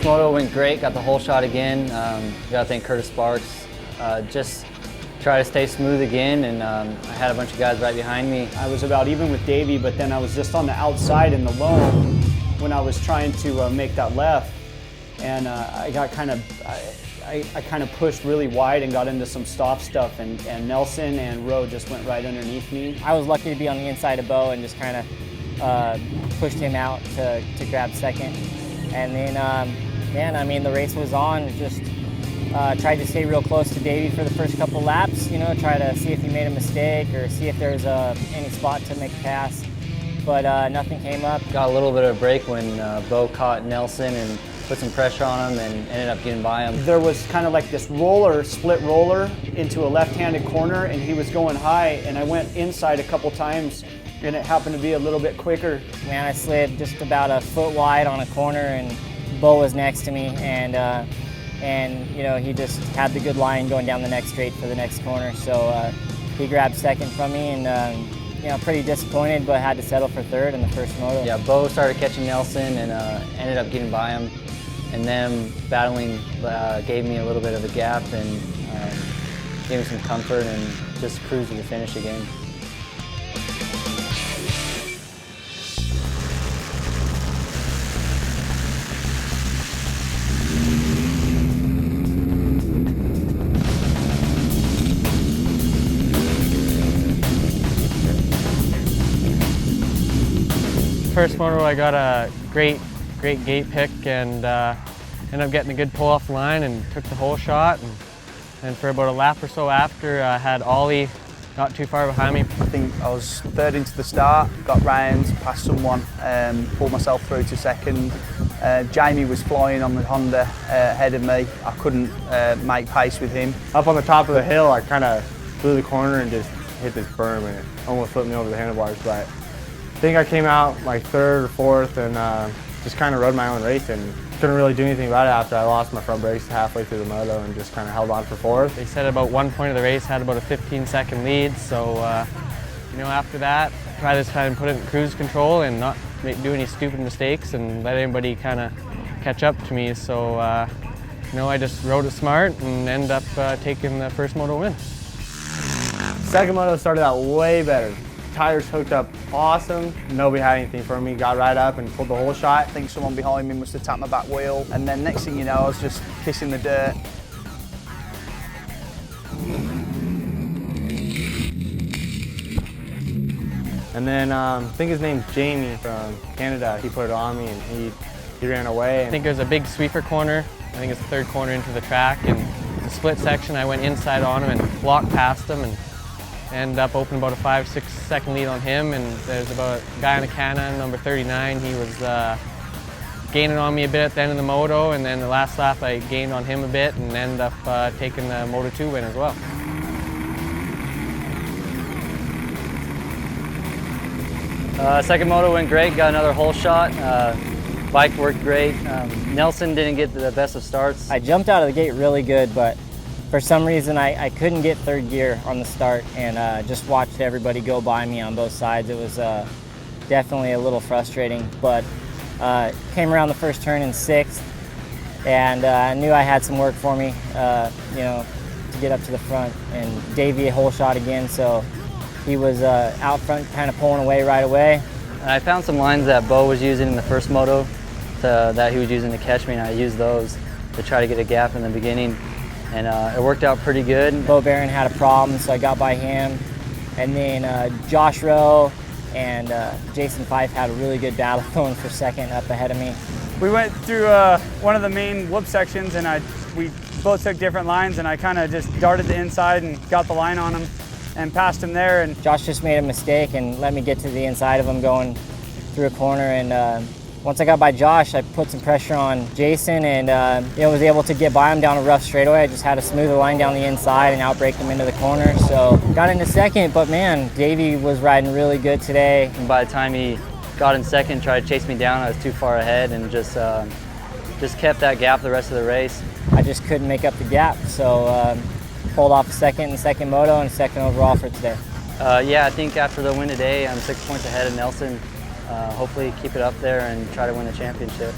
moto went great, got the whole shot again. Got to thank Curtis Sparks. Just try to stay smooth again, and I had a bunch of guys right behind me. I was about even with Davey, but then I was just on the outside in the loam when I was trying to make that left, and I got kind of I kind of pushed really wide and got into some stop stuff, and Nelson and Rowe just went right underneath me. I was lucky to be on the inside of Bo and just kind of pushed him out to grab second. And then, man, I mean, the race was on. Just tried to stay real close to Davey for the first couple laps, you know, try to see if he made a mistake or see if there was any spot to make a pass. But nothing came up. Got a little bit of a break when Bo caught Nelson and put some pressure on him and ended up getting by him. There was kind of like this roller, split roller into a left-handed corner, and he was going high, and I went inside a couple times, and it happened to be a little bit quicker. Man, I slid just about a foot wide on a corner, and Bo was next to me, and you know, he just had the good line going down the next straight for the next corner. So he grabbed second from me, and you know, pretty disappointed, but had to settle for third in the first moto. Yeah, Bo started catching Nelson and ended up getting by him. And them battling gave me a little bit of a gap and gave me some comfort and just cruised to the finish again. First moto, I got a great gate pick and ended up getting a good pull off the line and took the whole shot. And for about a lap or so after, I had Ollie not too far behind me. I think I was third into the start, got round, passed someone, pulled myself through to second. Jamie was flying on the Honda ahead of me. I couldn't make pace with him. Up on the top of the hill, I kind of flew the corner and just hit this berm, and it almost flipped me over the handlebars. But I think I came out like third or fourth and just kind of rode my own race and couldn't really do anything about it after I lost my front brakes halfway through the moto and just kind of held on for fourth. They said about one point of the race had about a 15-second lead, so you know, after that, I tried to kind of put it in cruise control and not do any stupid mistakes and let anybody kind of catch up to me. So you know, I just rode it smart and ended up taking the first moto win. Second moto started out way better. Tires hooked up awesome. Nobody had anything for me. Got right up and pulled the whole shot. I think someone behind me must have tapped my back wheel, and then next thing you know, I was just kissing the dirt. And then I think his name's Jamie from Canada. He put it on me and he ran away. I think it was a big sweeper corner. I think it's the third corner into the track, and the split section I went inside on him and blocked past him and ended up opening about a 5-6 second lead on him. And there's about a guy on a Canon, number 39. He was gaining on me a bit at the end of the moto, and then the last lap I gained on him a bit and ended up taking the Moto 2 win as well. Second moto went great, got another whole shot. Bike worked great. Nelson didn't get the best of starts. I jumped out of the gate really good, but for some reason I couldn't get third gear on the start, and just watched everybody go by me on both sides. It was definitely a little frustrating, but came around the first turn in sixth, and I knew I had some work for me, you know, to get up to the front. And Davey a whole shot again, so he was out front kind of pulling away right away. I found some lines that Bo was using in the first moto that he was using to catch me, and I used those to try to get a gap in the beginning. And it worked out pretty good. Bo Barron had a problem, so I got by him. And then Josh Rowe and Jason Fife had a really good battle going for second up ahead of me. We went through one of the main whoop sections, and we both took different lines, and I kind of just darted the inside and got the line on him and passed him there. And Josh just made a mistake and let me get to the inside of him going through a corner. And once I got by Josh, I put some pressure on Jason and you know, was able to get by him down a rough straightaway. I just had a smoother line down the inside and outbreak him into the corner. So got into second, but man, Davey was riding really good today. And by the time he got in second, tried to chase me down, I was too far ahead and just kept that gap the rest of the race. I just couldn't make up the gap, so pulled off a second in the second moto and second overall for today. Yeah, I think after the win today, I'm 6 points ahead of Nelson. Hopefully keep it up there and try to win a championship.